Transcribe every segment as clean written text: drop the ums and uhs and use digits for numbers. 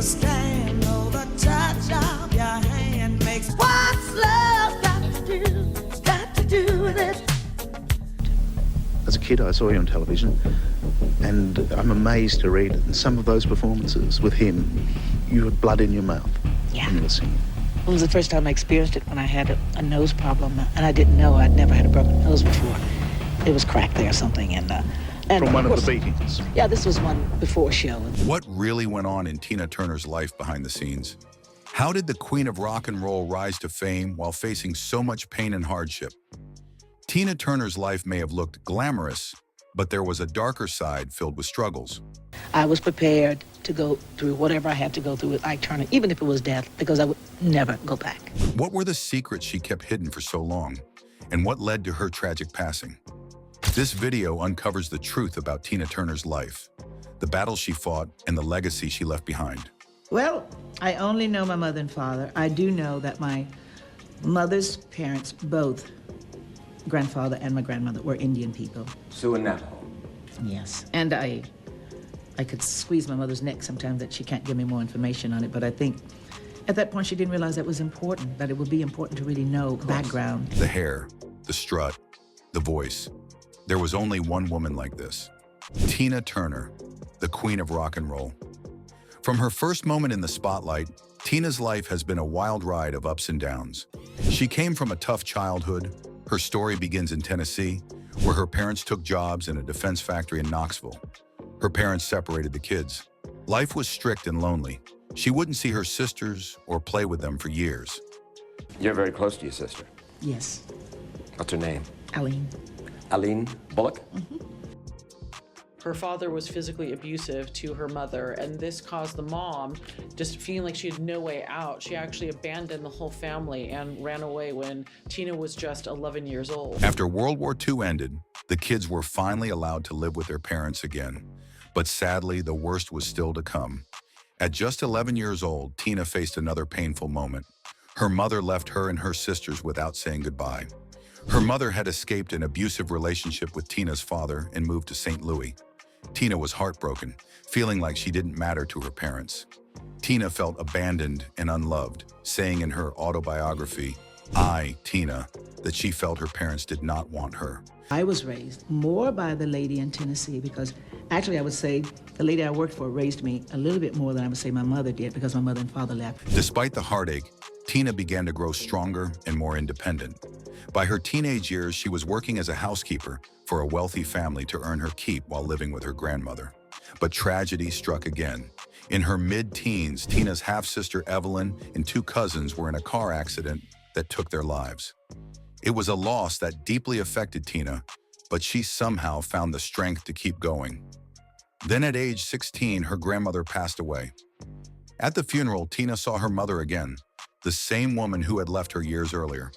understand. Oh, the touch of your hand makes what's love got to do with it. As a kid, I saw you on television, and I'm amazed to read in some of those performances with him, you had blood in your mouth when you were singing. It was the first time I experienced it when I had a nose problem, and I didn't know. I'd never had a broken nose before. It was cracked there or something, and From one of of course, the beatings. Yeah, this was one before show. What really went on in Tina Turner's life behind the scenes? How did the queen of rock and roll rise to fame while facing so much pain and hardship? Tina Turner's life may have looked glamorous, but there was a darker side filled with struggles. I was prepared to go through whatever I had to go through with Ike Turner, even if it was death, because I would never go back. What were the secrets she kept hidden for so long? And what led to her tragic passing? This video uncovers the truth about Tina Turner's life, the battles she fought, and the legacy she left behind. Well, I only know my mother and father. I do know that my mother's parents, both grandfather and my grandmother, were Indian people. Sioux and Navajo. Yes. And I could squeeze my mother's neck sometimes that she can't give me more information on it, but I think at that point she didn't realize that was important, that it would be important to really know background. The hair, the strut, the voice. There was only one woman like this. Tina Turner, the queen of rock and roll. From her first moment in the spotlight, Tina's life has been a wild ride of ups and downs. She came from a tough childhood. Her story begins in Tennessee, where her parents took jobs in a defense factory in Knoxville. Her parents separated the kids. Life was strict and lonely. She wouldn't see her sisters or play with them for years. You're very close to your sister. Yes. What's her name? Aline. Aline Bullock? Her father was physically abusive to her mother, and this caused the mom, just feeling like she had no way out, she actually abandoned the whole family and ran away when Tina was just 11 years old. After World War II ended, the kids were finally allowed to live with their parents again. But sadly, the worst was still to come. At just 11 years old, Tina faced another painful moment. Her mother left her and her sisters without saying goodbye. Her mother had escaped an abusive relationship with Tina's father and moved to St. Louis. Tina was heartbroken, feeling like she didn't matter to her parents. Tina felt abandoned and unloved, saying in her autobiography, "I, Tina," that she felt her parents did not want her. I was raised more by the lady in Tennessee because actually I would say the lady I worked for raised me a little bit more than I would say my mother did because my mother and father left. Despite the heartache, Tina began to grow stronger and more independent. By her teenage years, she was working as a housekeeper for a wealthy family to earn her keep while living with her grandmother. But tragedy struck again. In her mid-teens, Tina's half-sister Evelyn and two cousins were in a car accident that took their lives. It was a loss that deeply affected Tina, but she somehow found the strength to keep going. Then at age 16, her grandmother passed away. At the funeral, Tina saw her mother again, the same woman who had left her years earlier.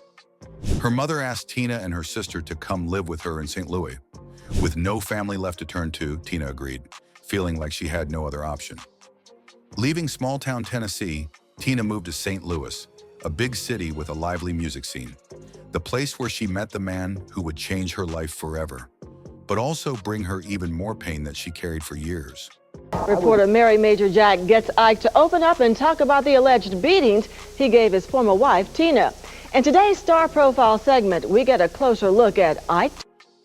Her mother asked Tina and her sister to come live with her in St. Louis. With no family left to turn to, Tina agreed, feeling like she had no other option. Leaving small-town Tennessee, Tina moved to St. Louis, a big city with a lively music scene. The place where she met the man who would change her life forever, but also bring her even more pain that she carried for years. Reporter Mary Major Jack gets Ike to open up and talk about the alleged beatings he gave his former wife, Tina. In today's Star Profile segment, we get a closer look at Ike.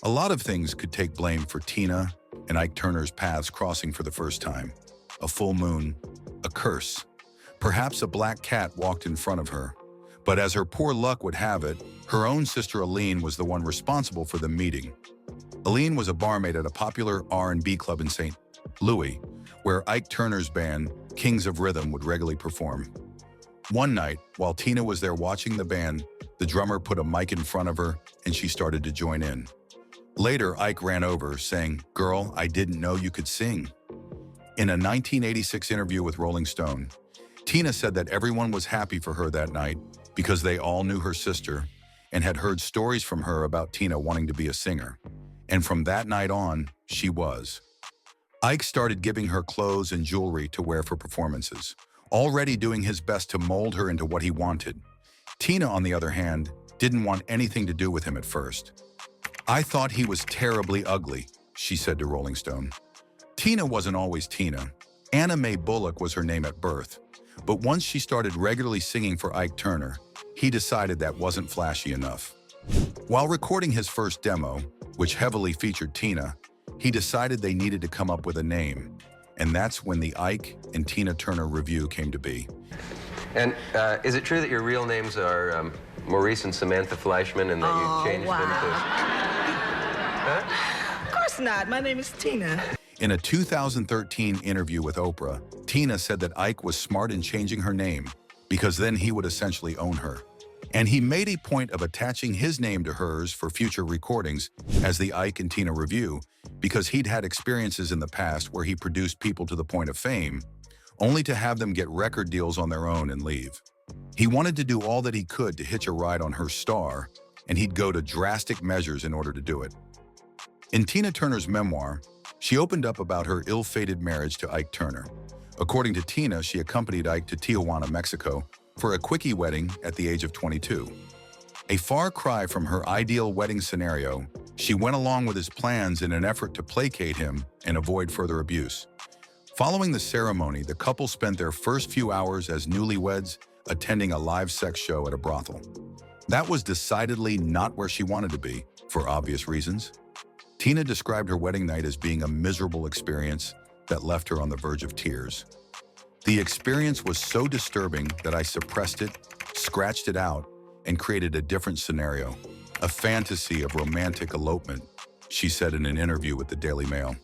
A lot of things could take blame for Tina and Ike Turner's paths crossing for the first time. A full moon, a curse. Perhaps a black cat walked in front of her. But as her poor luck would have it, her own sister Aline was the one responsible for the meeting. Aline was a barmaid at a popular R&B club in St. Louis, where Ike Turner's band, Kings of Rhythm, would regularly perform. One night, while Tina was there watching the band, the drummer put a mic in front of her and she started to join in. Later, Ike ran over, saying, "Girl, I didn't know you could sing." In a 1986 interview with Rolling Stone, Tina said that everyone was happy for her that night because they all knew her sister and had heard stories from her about Tina wanting to be a singer. And from that night on, she was. Ike started giving her clothes and jewelry to wear for performances, already doing his best to mold her into what he wanted. Tina, on the other hand, didn't want anything to do with him at first. "I thought he was terribly ugly," she said to Rolling Stone. Tina wasn't always Tina. Anna Mae Bullock was her name at birth, but once she started regularly singing for Ike Turner, he decided that wasn't flashy enough. While recording his first demo, which heavily featured Tina, he decided they needed to come up with a name, and that's when the Ike and Tina Turner Review came to be. And is it true that your real names are Maurice and Samantha Fleischman, and that you changed them to... Huh? Of course not. My name is Tina. In a 2013 interview with Oprah, Tina said that Ike was smart in changing her name because then he would essentially own her. And he made a point of attaching his name to hers for future recordings as the Ike and Tina Review because he'd had experiences in the past where he produced people to the point of fame, only to have them get record deals on their own and leave. He wanted to do all that he could to hitch a ride on her star, and he'd go to drastic measures in order to do it. In Tina Turner's memoir, she opened up about her ill-fated marriage to Ike Turner. According to Tina, she accompanied Ike to Tijuana, Mexico, for a quickie wedding at the age of 22. A far cry from her ideal wedding scenario, she went along with his plans in an effort to placate him and avoid further abuse. Following the ceremony, the couple spent their first few hours as newlyweds attending a live sex show at a brothel. That was decidedly not where she wanted to be, for obvious reasons. Tina described her wedding night as being a miserable experience that left her on the verge of tears. The experience was so disturbing that I suppressed it, scratched it out, and created a different scenario, a fantasy of romantic elopement, she said in an interview with the Daily Mail.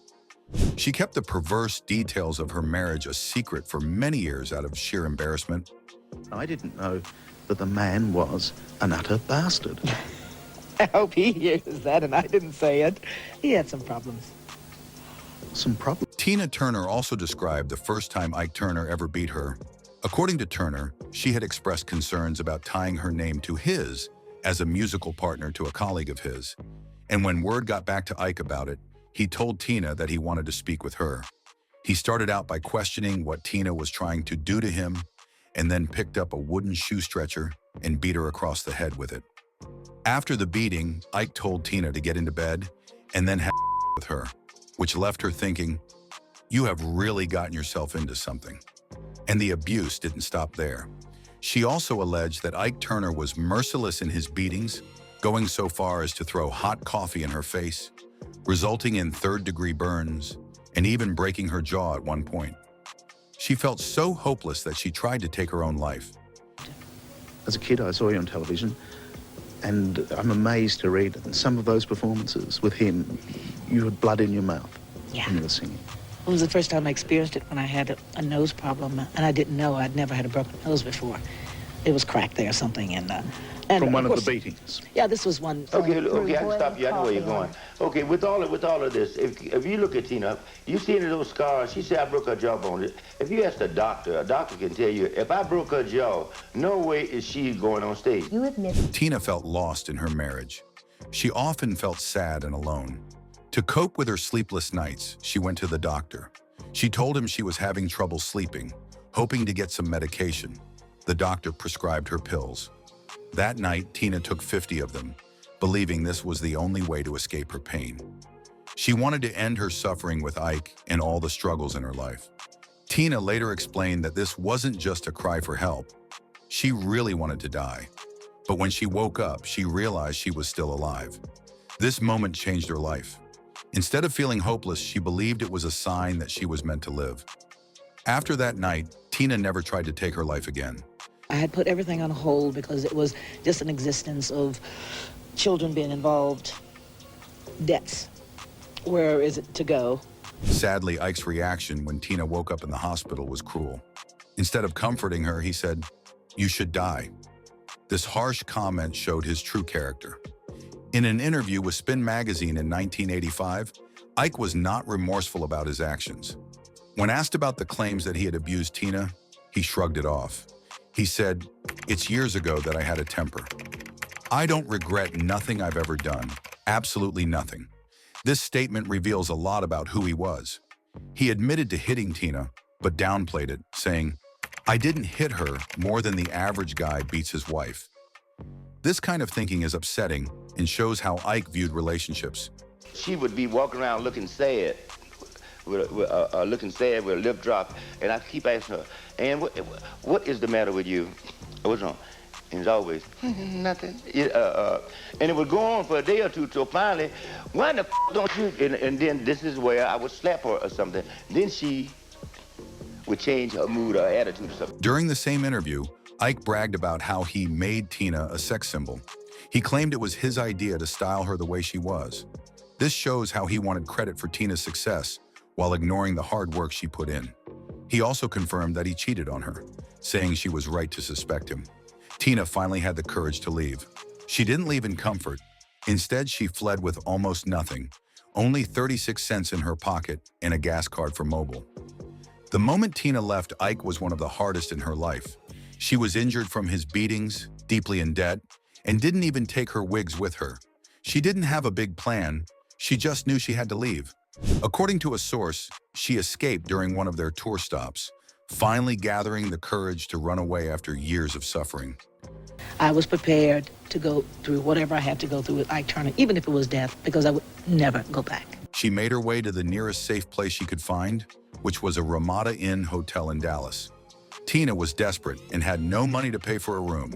She kept the perverse details of her marriage a secret for many years out of sheer embarrassment. I didn't know that the man was an utter bastard. I hope he hears that, and I didn't say it. He had some problems. Some problem. Tina Turner also described the first time Ike Turner ever beat her. According to Turner, she had expressed concerns about tying her name to his as a musical partner to a colleague of his. And when word got back to Ike about it, he told Tina that he wanted to speak with her. He started out by questioning what Tina was trying to do to him, and then picked up a wooden shoe stretcher and beat her across the head with it. After the beating, Ike told Tina to get into bed and then have with her, which left her thinking, "You have really gotten yourself into something." And the abuse didn't stop there. She also alleged that Ike Turner was merciless in his beatings, going so far as to throw hot coffee in her face, resulting in third-degree burns, and even breaking her jaw at one point. She felt so hopeless that she tried to take her own life. As a kid, I saw you on television, and I'm amazed to read that some of those performances with him, you had blood in your mouth when you were singing. It was the first time I experienced it when I had a nose problem, and I didn't know. I'd never had a broken nose before. It was cracked there or something, and From one of of course, the beatings. Yeah, this was one. Okay, I can stop you. I know where you're going. Okay, with all of this, if you look at Tina, you see any of those scars? She said I broke her jawbone. If you ask a doctor can tell you, if I broke her jaw, no way is she going on stage. You admit. Tina felt lost in her marriage. She often felt sad and alone. To cope with her sleepless nights, she went to the doctor. She told him she was having trouble sleeping, hoping to get some medication. The doctor prescribed her pills. That night, Tina took 50 of them, believing this was the only way to escape her pain. She wanted to end her suffering with Ike and all the struggles in her life. Tina later explained that this wasn't just a cry for help. She really wanted to die. But when she woke up, she realized she was still alive. This moment changed her life. Instead of feeling hopeless, she believed it was a sign that she was meant to live. After that night, Tina never tried to take her life again. I had put everything on hold because it was just an existence of children being involved, debts. Where is it to go? Sadly, Ike's reaction when Tina woke up in the hospital was cruel. Instead of comforting her, he said, "You should die." This harsh comment showed his true character. In an interview with Spin magazine in 1985, Ike was not remorseful about his actions. When asked about the claims that he had abused Tina, he shrugged it off. He said, "It's years ago that I had a temper. I don't regret nothing I've ever done, absolutely nothing." This statement reveals a lot about who he was. He admitted to hitting Tina, but downplayed it, saying, "I didn't hit her more than the average guy beats his wife." This kind of thinking is upsetting and shows how Ike viewed relationships. She would be walking around looking sad. looking sad with a lip drop, and I keep asking her, "And what is the matter with you? What's wrong?" And it's always, nothing. And it would go on for a day or two till finally, why the don't you? And then this is where I would slap her or something. Then she would change her mood or attitude or something. During the same interview, Ike bragged about how he made Tina a sex symbol. He claimed it was his idea to style her the way she was. This shows how he wanted credit for Tina's success while ignoring the hard work she put in. He also confirmed that he cheated on her, saying she was right to suspect him. Tina finally had the courage to leave. She didn't leave in comfort. Instead, she fled with almost nothing, only 36 cents in her pocket and a gas card for mobile. The moment Tina left, Ike was one of the hardest in her life. She was injured from his beatings, deeply in debt, and didn't even take her wigs with her. She didn't have a big plan. She just knew she had to leave. According to a source, she escaped during one of their tour stops, finally gathering the courage to run away after years of suffering. I was prepared to go through whatever I had to go through with Ike Turner, even if it was death, because I would never go back. She made her way to the nearest safe place she could find, which was a Ramada Inn hotel in Dallas. Tina was desperate and had no money to pay for a room.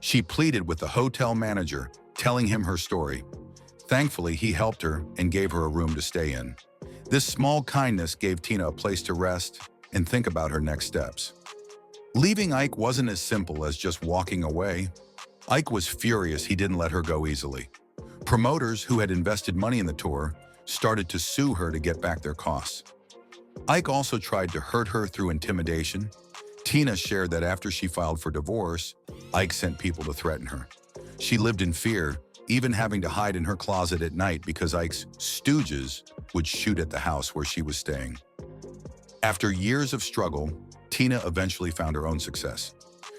She pleaded with the hotel manager, telling him her story. Thankfully, he helped her and gave her a room to stay in. This small kindness gave Tina a place to rest and think about her next steps. Leaving Ike wasn't as simple as just walking away. Ike was furious he didn't let her go easily. Promoters who had invested money in the tour started to sue her to get back their costs. Ike also tried to hurt her through intimidation. Tina shared that after she filed for divorce, Ike sent people to threaten her. She lived in fear, even having to hide in her closet at night because Ike's stooges would shoot at the house where she was staying. After years of struggle, Tina eventually found her own success.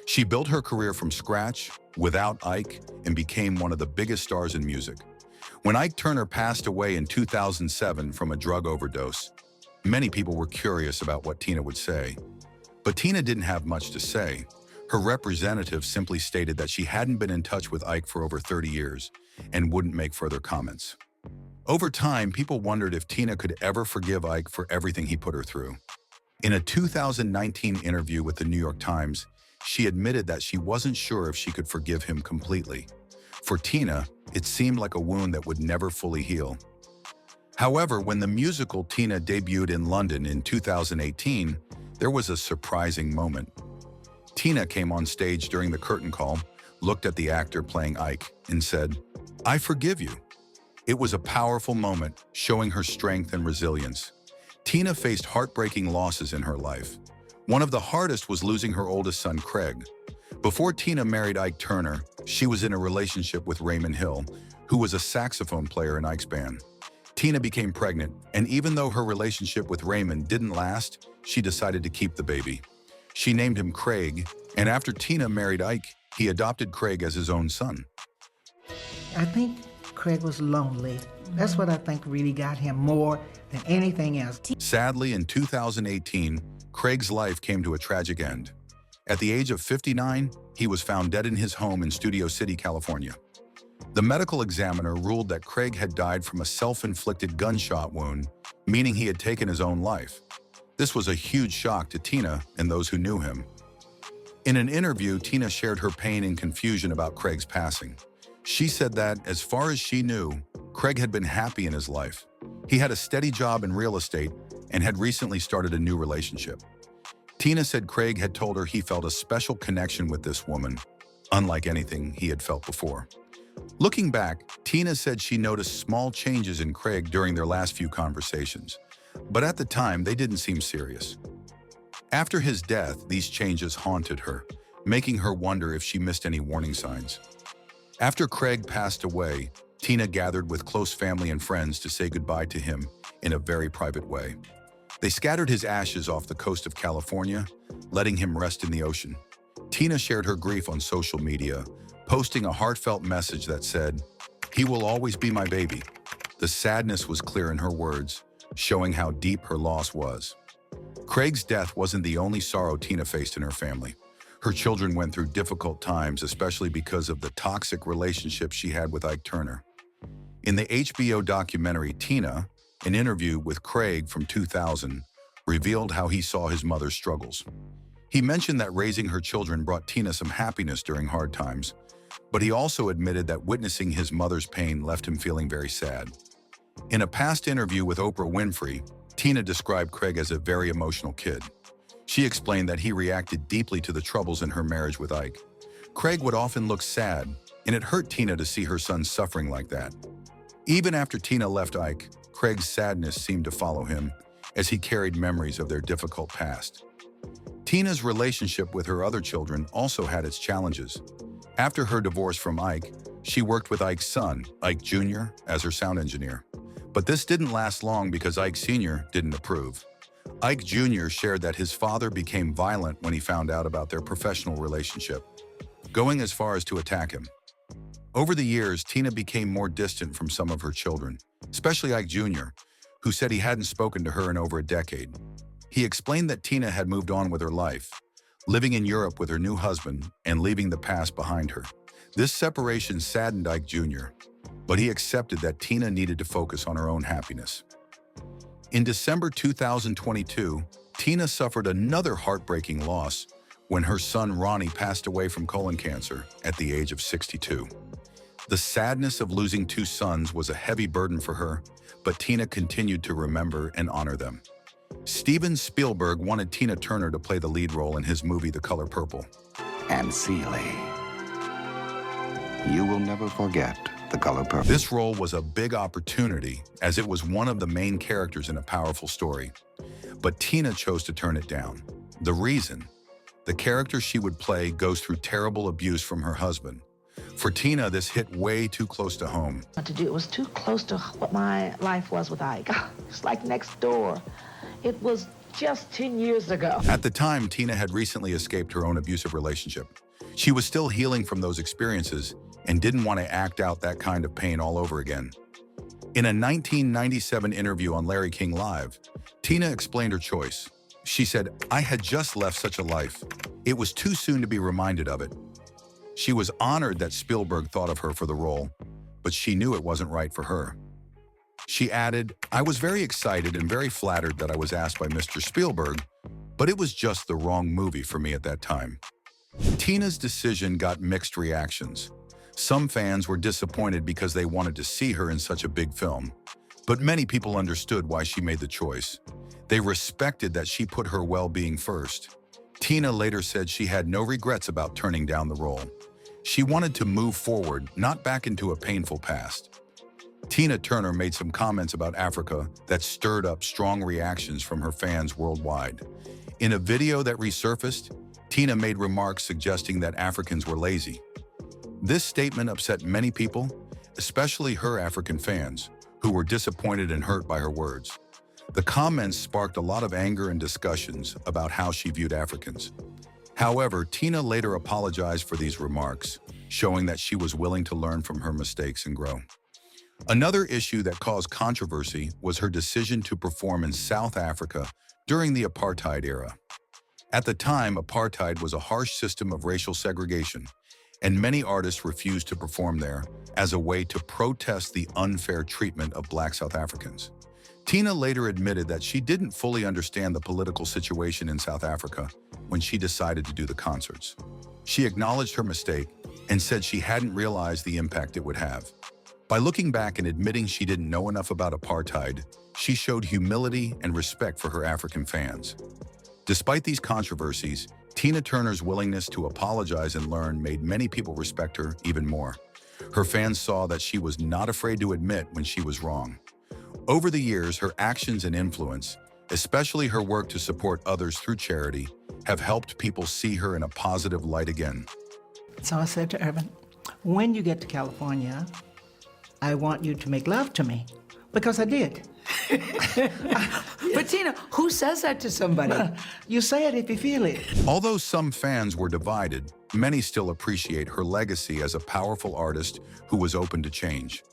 She built her career from scratch without Ike and became one of the biggest stars in music. When Ike Turner passed away in 2007 from a drug overdose, many people were curious about what Tina would say. But Tina didn't have much to say. Her representative simply stated that she hadn't been in touch with Ike for over 30 years and wouldn't make further comments. Over time, people wondered if Tina could ever forgive Ike for everything he put her through. In a 2019 interview with the New York Times, she admitted that she wasn't sure if she could forgive him completely. For Tina, it seemed like a wound that would never fully heal. However, when the musical Tina debuted in London in 2018, there was a surprising moment. Tina came on stage during the curtain call, looked at the actor playing Ike, and said, "I forgive you." It was a powerful moment, showing her strength and resilience. Tina faced heartbreaking losses in her life. One of the hardest was losing her oldest son, Craig. Before Tina married Ike Turner, she was in a relationship with Raymond Hill, who was a saxophone player in Ike's band. Tina became pregnant, and even though her relationship with Raymond didn't last, she decided to keep the baby. She named him Craig, and after Tina married Ike, he adopted Craig as his own son. I think Craig was lonely. That's what I think really got him more than anything else. Sadly, in 2018, Craig's life came to a tragic end. At the age of 59, he was found dead in his home in Studio City, California. The medical examiner ruled that Craig had died from a self-inflicted gunshot wound, meaning he had taken his own life. This was a huge shock to Tina and those who knew him. In an interview, Tina shared her pain and confusion about Craig's passing. She said that, as far as she knew, Craig had been happy in his life. He had a steady job in real estate and had recently started a new relationship. Tina said Craig had told her he felt a special connection with this woman, unlike anything he had felt before. Looking back, Tina said she noticed small changes in Craig during their last few conversations, but at the time, they didn't seem serious. After his death, these changes haunted her, making her wonder if she missed any warning signs. After Craig passed away, Tina gathered with close family and friends to say goodbye to him in a very private way. They scattered his ashes off the coast of California, letting him rest in the ocean. Tina shared her grief on social media, posting a heartfelt message that said, "He will always be my baby." The sadness was clear in her words, showing how deep her loss was. Craig's death wasn't the only sorrow Tina faced in her family. Her children went through difficult times, especially because of the toxic relationship she had with Ike Turner. In the HBO documentary Tina, an interview with Craig from 2000 revealed how he saw his mother's struggles. He mentioned that raising her children brought Tina some happiness during hard times, but he also admitted that witnessing his mother's pain left him feeling very sad. In a past interview with Oprah Winfrey, Tina described Craig as a very emotional kid. She explained that he reacted deeply to the troubles in her marriage with Ike. Craig would often look sad, and it hurt Tina to see her son suffering like that. Even after Tina left Ike, Craig's sadness seemed to follow him as he carried memories of their difficult past. Tina's relationship with her other children also had its challenges. After her divorce from Ike, she worked with Ike's son, Ike Jr., as her sound engineer. But this didn't last long because Ike Sr. didn't approve. Ike Jr. shared that his father became violent when he found out about their professional relationship, going as far as to attack him. Over the years, Tina became more distant from some of her children, especially Ike Jr., who said he hadn't spoken to her in over a decade. He explained that Tina had moved on with her life, living in Europe with her new husband and leaving the past behind her. This separation saddened Ike Jr., but he accepted that Tina needed to focus on her own happiness. In December 2022, Tina suffered another heartbreaking loss when her son Ronnie passed away from colon cancer at the age of 62. The sadness of losing two sons was a heavy burden for her, but Tina continued to remember and honor them. Steven Spielberg wanted Tina Turner to play the lead role in his movie The Color Purple. And Seeley, you will never forget The Color Purple. This role was a big opportunity as it was one of the main characters in a powerful story. But Tina chose to turn it down. The reason? The character she would play goes through terrible abuse from her husband. For Tina, this hit way too close to home. What to do? It was too close to what my life was with Ike. It's like next door. It was just 10 years ago. At the time, Tina had recently escaped her own abusive relationship. She was still healing from those experiences and didn't want to act out that kind of pain all over again. In a 1997 interview on Larry King Live, Tina explained her choice. She said, "I had just left such a life. It was too soon to be reminded of it." She was honored that Spielberg thought of her for the role, but she knew it wasn't right for her. She added, "I was very excited and very flattered that I was asked by Mr. Spielberg, but it was just the wrong movie for me at that time." Tina's decision got mixed reactions. Some fans were disappointed because they wanted to see her in such a big film, but many people understood why she made the choice. They respected that she put her well-being first. Tina later said she had no regrets about turning down the role. She wanted to move forward, not back into a painful past. Tina Turner made some comments about Africa that stirred up strong reactions from her fans worldwide. In a video that resurfaced, Tina made remarks suggesting that Africans were lazy. This statement upset many people, especially her African fans, who were disappointed and hurt by her words. The comments sparked a lot of anger and discussions about how she viewed Africans. However, Tina later apologized for these remarks, showing that she was willing to learn from her mistakes and grow. Another issue that caused controversy was her decision to perform in South Africa during the apartheid era. At the time, apartheid was a harsh system of racial segregation, and many artists refused to perform there as a way to protest the unfair treatment of Black South Africans. Tina later admitted that she didn't fully understand the political situation in South Africa when she decided to do the concerts. She acknowledged her mistake and said she hadn't realized the impact it would have. By looking back and admitting she didn't know enough about apartheid, she showed humility and respect for her African fans. Despite these controversies, Tina Turner's willingness to apologize and learn made many people respect her even more. Her fans saw that she was not afraid to admit when she was wrong. Over the years, her actions and influence, especially her work to support others through charity, have helped people see her in a positive light again. So I said to Urban, when you get to California, I want you to make love to me, because I did. But Tina, who says that to somebody? You say it if you feel it. Although some fans were divided, many still appreciate her legacy as a powerful artist who was open to change.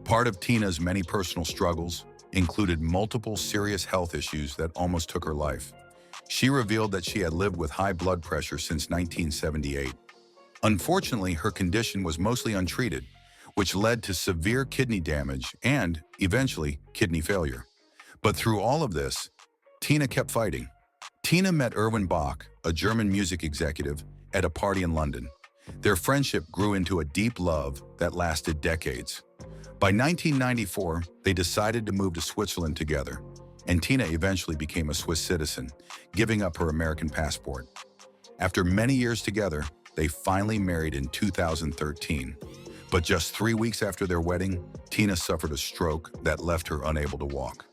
Part of Tina's many personal struggles included multiple serious health issues that almost took her life. She revealed that she had lived with high blood pressure since 1978. Unfortunately, her condition was mostly untreated, which led to severe kidney damage and, eventually, kidney failure. But through all of this, Tina kept fighting. Tina met Erwin Bach, a German music executive, at a party in London. Their friendship grew into a deep love that lasted decades. By 1994, they decided to move to Switzerland together, and Tina eventually became a Swiss citizen, giving up her American passport. After many years together, they finally married in 2013. But just 3 weeks after their wedding, Tina suffered a stroke that left her unable to walk.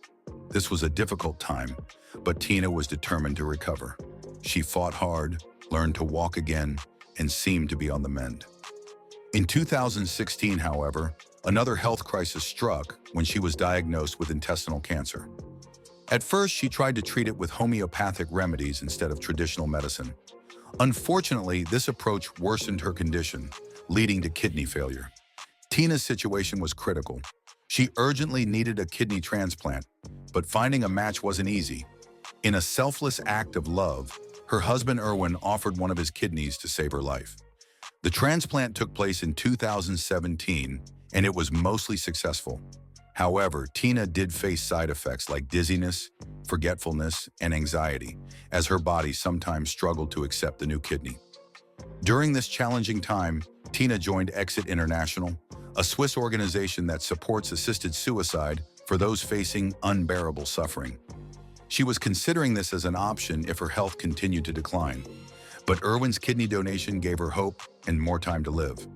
This was a difficult time, but Tina was determined to recover. She fought hard, learned to walk again, and seemed to be on the mend. In 2016, however, another health crisis struck when she was diagnosed with intestinal cancer. At first, she tried to treat it with homeopathic remedies instead of traditional medicine. Unfortunately, this approach worsened her condition, leading to kidney failure. Tina's situation was critical. She urgently needed a kidney transplant, but finding a match wasn't easy. In a selfless act of love, her husband Erwin offered one of his kidneys to save her life. The transplant took place in 2017, and it was mostly successful. However, Tina did face side effects like dizziness, forgetfulness, and anxiety, as her body sometimes struggled to accept the new kidney. During this challenging time, Tina joined Exit International, a Swiss organization that supports assisted suicide for those facing unbearable suffering. She was considering this as an option if her health continued to decline, but Erwin's kidney donation gave her hope and more time to live.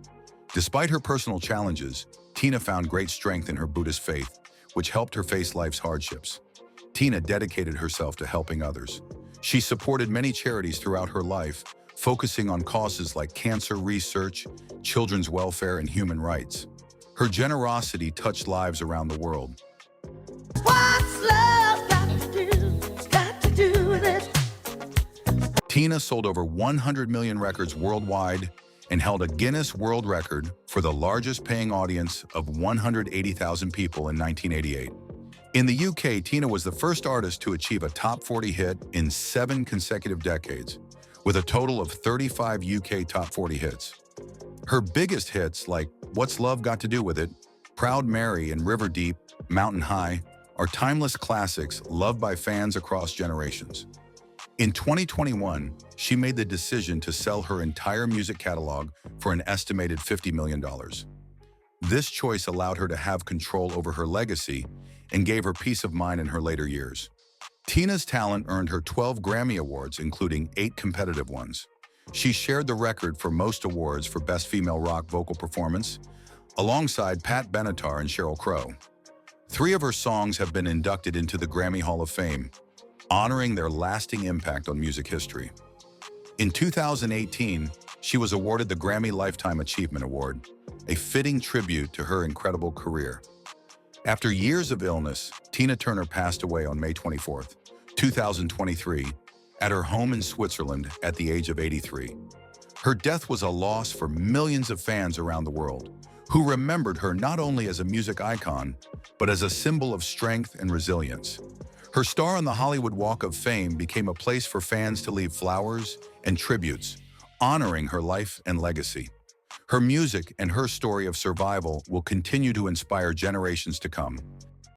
Despite her personal challenges, Tina found great strength in her Buddhist faith, which helped her face life's hardships. Tina dedicated herself to helping others. She supported many charities throughout her life, focusing on causes like cancer research, children's welfare, and human rights. Her generosity touched lives around the world. What's love got to do with it? Tina sold over 100 million records worldwide and held a Guinness World Record for the largest paying audience of 180,000 people in 1988. In the UK, Tina was the first artist to achieve a top 40 hit in 7 consecutive decades, with a total of 35 UK top 40 hits. Her biggest hits, like What's Love Got to Do With It, Proud Mary, and River Deep, Mountain High, are timeless classics loved by fans across generations. In 2021, she made the decision to sell her entire music catalog for an estimated $50 million. This choice allowed her to have control over her legacy and gave her peace of mind in her later years. Tina's talent earned her 12 Grammy Awards, including 8 competitive ones. She shared the record for most awards for Best Female Rock Vocal Performance, alongside Pat Benatar and Sheryl Crow. 3 of her songs have been inducted into the Grammy Hall of Fame, honoring their lasting impact on music history. In 2018, she was awarded the Grammy Lifetime Achievement Award, a fitting tribute to her incredible career. After years of illness, Tina Turner passed away on May 24, 2023, at her home in Switzerland at the age of 83. Her death was a loss for millions of fans around the world, who remembered her not only as a music icon, but as a symbol of strength and resilience. Her star on the Hollywood Walk of Fame became a place for fans to leave flowers and tributes, honoring her life and legacy. Her music and her story of survival will continue to inspire generations to come.